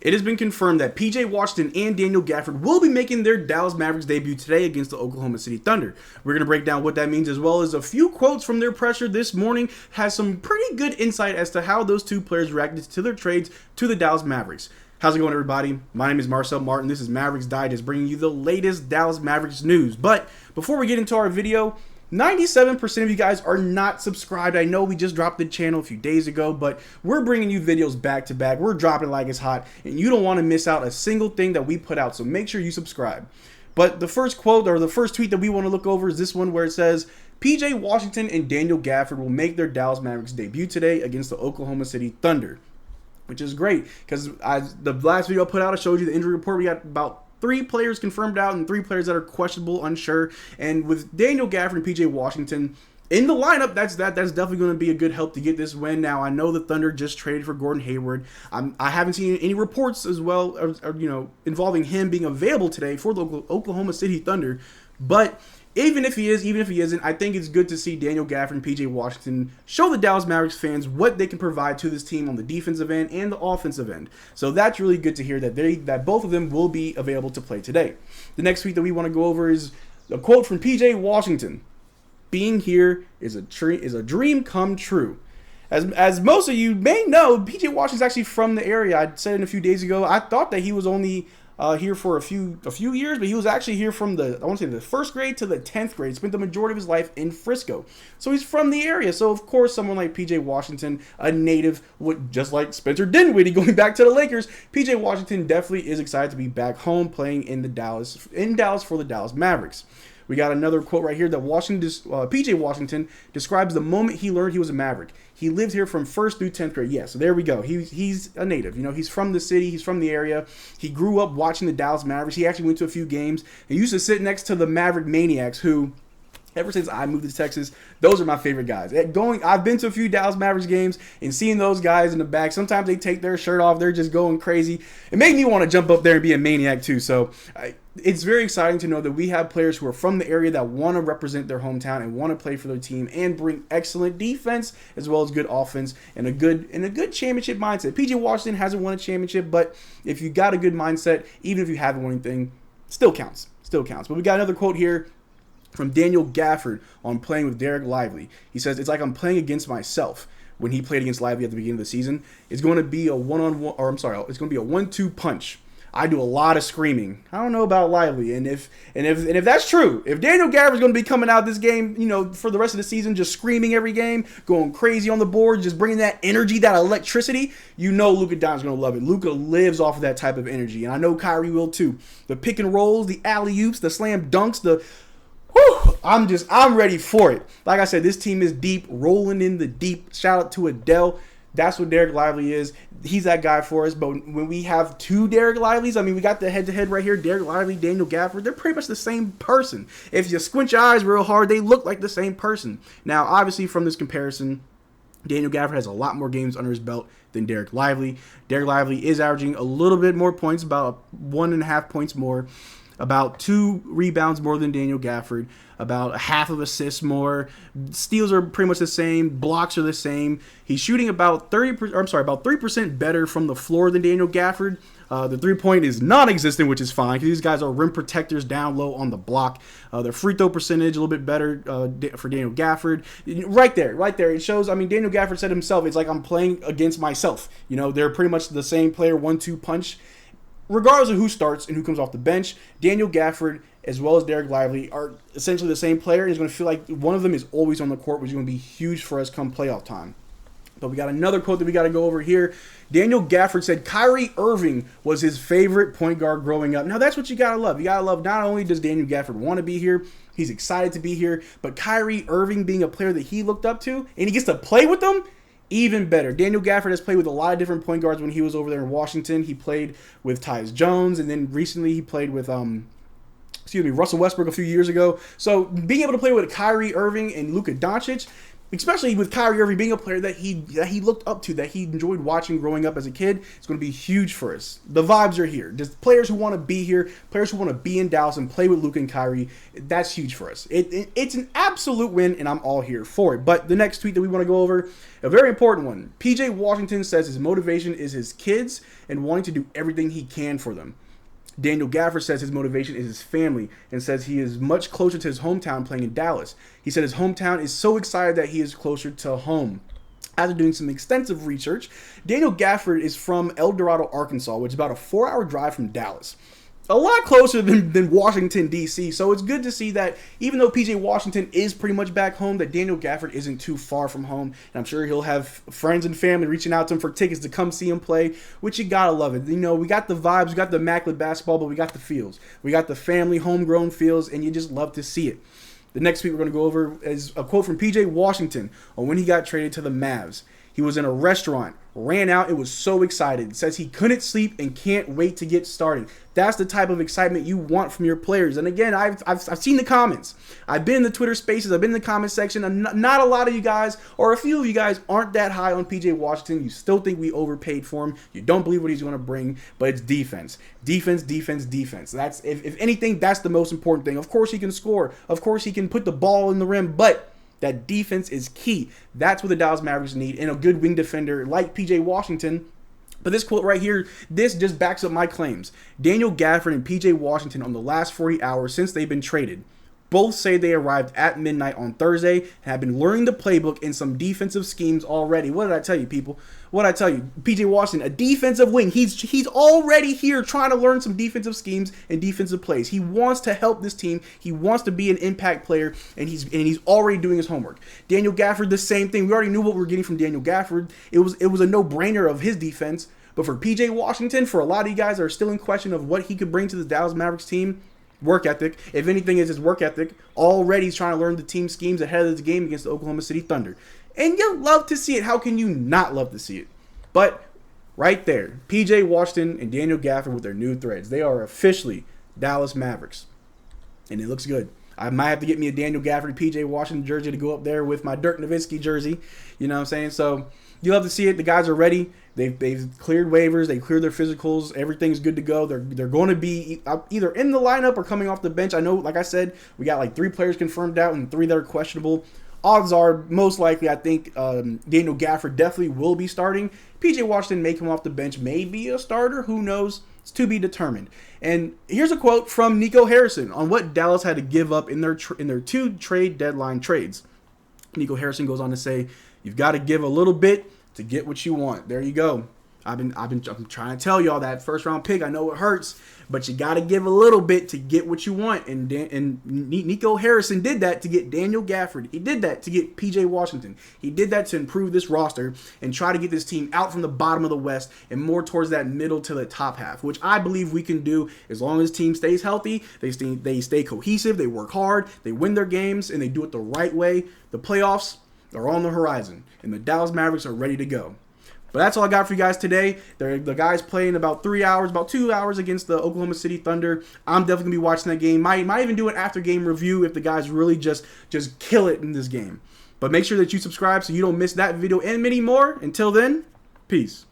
It has been confirmed that PJ Washington and Daniel Gafford will be making their Dallas Mavericks debut today against the Oklahoma City Thunder. We're going to break down what that means, as well as a few quotes from their presser this morning has some pretty good insight as to how those two players reacted to their trades to the Dallas Mavericks. How's it going, everybody? My name is Marcel Martin. This is Mavs Digest, bringing you the latest Dallas Mavericks news. But before we get into our video, 97% of you guys are not subscribed. I know we just dropped the channel a few days ago, but we're bringing you videos back to back. We're dropping like it's hot, and you don't want to miss out a single thing that we put out, so make sure you subscribe. But the first quote, or the first tweet that we want to look over, is this one where it says, PJ Washington and Daniel Gafford will make their Dallas Mavericks debut today against the Oklahoma City Thunder, which is great, because the last video I put out, I showed you the injury report. We got about 3 players confirmed out and 3 players that are questionable, unsure. And with Daniel Gafford and PJ Washington in the lineup, that's definitely going to be a good help to get this win. Now, I know the Thunder just traded for Gordon Hayward. I haven't seen any reports as well, involving him being available today for the Oklahoma City Thunder. But even if he is, even if he isn't, I think it's good to see Daniel Gafford and PJ Washington show the Dallas Mavericks fans what they can provide to this team on the defensive end and the offensive end. So that's really good to hear that both of them will be available to play today. The next tweet that we want to go over is a quote from PJ Washington. Being here is a dream come true. As most of you may know, PJ Washington's actually from the area. I said it a few days ago. I thought that he was only here for a few years, but he was actually here from the 1st grade to the 10th grade. Spent the majority of his life in Frisco, so he's from the area. So of course, someone like PJ Washington, a native, just like Spencer Dinwiddie going back to the Lakers, PJ Washington definitely is excited to be back home playing in Dallas for the Dallas Mavericks. We got another quote right here that PJ Washington describes the moment he learned he was a Maverick. He lived here from 1st through 10th grade. Yeah, so there we go. He's a native. He's from the city. He's from the area. He grew up watching the Dallas Mavericks. He actually went to a few games. He used to sit next to the Maverick Maniacs, who, ever since I moved to Texas, those are my favorite guys. I've been to a few Dallas Mavericks games and seeing those guys in the back. Sometimes they take their shirt off. They're just going crazy. It made me want to jump up there and be a maniac too. So it's very exciting to know that we have players who are from the area that want to represent their hometown and want to play for their team and bring excellent defense as well as good offense and a good championship mindset. PJ Washington hasn't won a championship, but if you got a good mindset, even if you haven't won anything, still counts. But we got another quote here from Daniel Gafford on playing with Dereck Lively. He says, "It's like I'm playing against myself." When he played against Lively at the beginning of the season, it's going to be a it's going to be a 1-2 punch. I do a lot of screaming. I don't know about Lively, and if that's true, if Daniel Gafford is going to be coming out this game, for the rest of the season, just screaming every game, going crazy on the board, just bringing that energy, that electricity, Luka Doncic is going to love it. Luka lives off of that type of energy, and I know Kyrie will too. The pick and rolls, the alley-oops, the slam dunks, I'm ready for it. Like I said, this team is deep, rolling in the deep. Shout out to Adele. That's what Dereck Lively is. He's that guy for us. But when we have 2 Dereck Lively's, we got the head-to-head right here. Dereck Lively, Daniel Gafford, they're pretty much the same person. If you squint your eyes real hard, they look like the same person. Now, obviously, from this comparison, Daniel Gafford has a lot more games under his belt than Dereck Lively. Dereck Lively is averaging a little bit more points, about 1.5 points more, about 2 rebounds more than Daniel Gafford, about half of assists more. Steals are pretty much the same. Blocks are the same. He's shooting about 3% better from the floor than Daniel Gafford. The 3-point is non-existent, which is fine because these guys are rim protectors down low on the block. Their free throw percentage a little bit better for Daniel Gafford. Right there. It shows. Daniel Gafford said himself, it's like I'm playing against myself. They're pretty much the same player, 1-2 punch. Regardless of who starts and who comes off the bench, Daniel Gafford as well as Dereck Lively are essentially the same player. And it's going to feel like one of them is always on the court, which is going to be huge for us come playoff time. But we got another quote that we got to go over here. Daniel Gafford said Kyrie Irving was his favorite point guard growing up. Now, that's what you got to love. You got to love not only does Daniel Gafford want to be here, he's excited to be here, but Kyrie Irving being a player that he looked up to, and he gets to play with them, even better. Daniel Gafford has played with a lot of different point guards when he was over there in Washington. He played with Tyus Jones, and then recently he played with Russell Westbrook a few years ago. So being able to play with Kyrie Irving and Luka Doncic, especially with Kyrie Irving being a player that he looked up to, that he enjoyed watching growing up as a kid. It's going to be huge for us. The vibes are here. Just players who want to be here, players who want to be in Dallas and play with Luka and Kyrie. That's huge for us. It's an absolute win, and I'm all here for it. But the next tweet that we want to go over, a very important one. PJ Washington says his motivation is his kids and wanting to do everything he can for them. Daniel Gafford says his motivation is his family and says he is much closer to his hometown playing in Dallas. He said his hometown is so excited that he is closer to home. After doing some extensive research, Daniel Gafford is from El Dorado, Arkansas, which is about a 4-hour drive from Dallas. A lot closer than Washington, D.C. So it's good to see that even though PJ Washington is pretty much back home, that Daniel Gafford isn't too far from home. And I'm sure he'll have friends and family reaching out to him for tickets to come see him play, which you gotta love it. You know, we got the vibes, we got the immaculate basketball, but we got the feels. We got the family, homegrown feels, and you just love to see it. The next tweet we're going to go over is a quote from PJ Washington on when he got traded to the Mavs. He was in a restaurant, ran out, and was so excited. Says he couldn't sleep and can't wait to get started. That's the type of excitement you want from your players. And again, I've seen the comments. I've been in the Twitter spaces. I've been in the comment section. And not a lot of you guys, or a few of you guys, aren't that high on PJ Washington. You still think we overpaid for him. You don't believe what he's going to bring. But it's defense. Defense, defense, defense. That's if anything, that's the most important thing. Of course he can score. Of course he can put the ball in the rim. But that defense is key. That's what the Dallas Mavericks need, and a good wing defender like PJ Washington. But this quote right here, this just backs up my claims. Daniel Gafford and PJ Washington on the last 40 hours since they've been traded. Both say they arrived at midnight on Thursday and have been learning the playbook in some defensive schemes already. What did I tell you, people? What did I tell you? PJ Washington, a defensive wing. He's already here trying to learn some defensive schemes and defensive plays. He wants to help this team. He wants to be an impact player, and he's already doing his homework. Daniel Gafford, the same thing. We already knew what we were getting from Daniel Gafford. It was a no-brainer of his defense. But for PJ Washington, for a lot of you guys that are still in question of what he could bring to the Dallas Mavericks team, work ethic. If anything, is his work ethic. Already he's trying to learn the team schemes ahead of the game against the Oklahoma City Thunder. And you love to see it. How can you not love to see it? But right there, PJ Washington and Daniel Gafford with their new threads. They are officially Dallas Mavericks. And it looks good. I might have to get me a Daniel Gafford, PJ Washington jersey to go up there with my Dirk Nowitzki jersey. You know what I'm saying? So you love to see it. The guys are ready. They've cleared waivers. They cleared their physicals. Everything's good to go. They're going to be either in the lineup or coming off the bench. I know, like I said, we got like 3 players confirmed out and 3 that are questionable. Odds are, most likely, I think Daniel Gafford definitely will be starting. PJ Washington may come off the bench, may be a starter. Who knows? It's to be determined. And here's a quote from Nico Harrison on what Dallas had to give up in their 2 trade deadline trades. Nico Harrison goes on to say, "You've got to give a little bit to get what you want." There you go. I'm trying to tell y'all that first round pick. I know it hurts, but you got to give a little bit to get what you want. And Nico Harrison did that to get Daniel Gafford. He did that to get PJ Washington. He did that to improve this roster and try to get this team out from the bottom of the West and more towards that middle to the top half, which I believe we can do as long as the team stays healthy. They stay cohesive. They work hard. They win their games, and they do it the right way. The playoffs are on the horizon, and the Dallas Mavericks are ready to go. But that's all I got for you guys today. The guys playing about 2 hours against the Oklahoma City Thunder. I'm definitely going to be watching that game. Might even do an after-game review if the guys really just kill it in this game. But make sure that you subscribe so you don't miss that video and many more. Until then, peace.